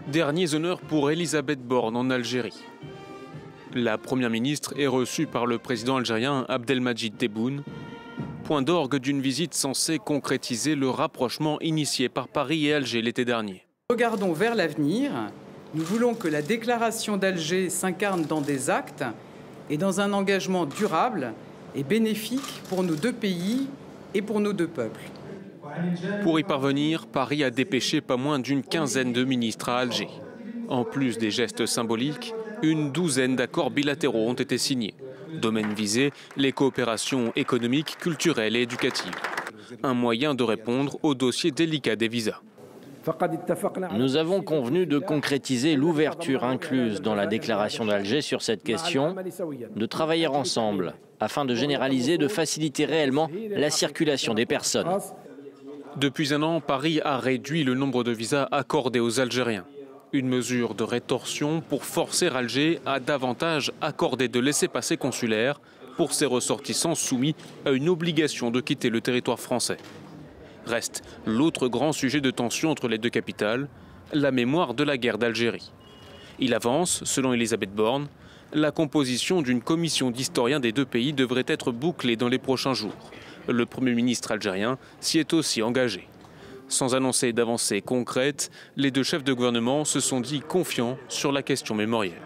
Derniers honneurs pour Elisabeth Borne en Algérie. La première ministre est reçue par le président algérien Abdelmadjid Tebboune, point d'orgue d'une visite censée concrétiser le rapprochement initié par Paris et Alger l'été dernier. Regardons vers l'avenir. Nous voulons que la déclaration d'Alger s'incarne dans des actes et dans un engagement durable et bénéfique pour nos deux pays et pour nos deux peuples. Pour y parvenir, Paris a dépêché pas moins d'une quinzaine de ministres à Alger. En plus des gestes symboliques, une douzaine d'accords bilatéraux ont été signés. Domaines visés, les coopérations économiques, culturelles et éducatives. Un moyen de répondre au dossier délicat des visas. Nous avons convenu de concrétiser l'ouverture incluse dans la déclaration d'Alger sur cette question, de travailler ensemble afin de généraliser, de faciliter réellement la circulation des personnes. Depuis un an, Paris a réduit le nombre de visas accordés aux Algériens. Une mesure de rétorsion pour forcer Alger à davantage accorder de laissez-passer consulaires pour ses ressortissants soumis à une obligation de quitter le territoire français. Reste l'autre grand sujet de tension entre les deux capitales, la mémoire de la guerre d'Algérie. Il avance, selon Elisabeth Borne, la composition d'une commission d'historiens des deux pays devrait être bouclée dans les prochains jours. Le Premier ministre algérien s'y est aussi engagé. Sans annoncer d'avancées concrètes, les deux chefs de gouvernement se sont dit confiants sur la question mémorielle.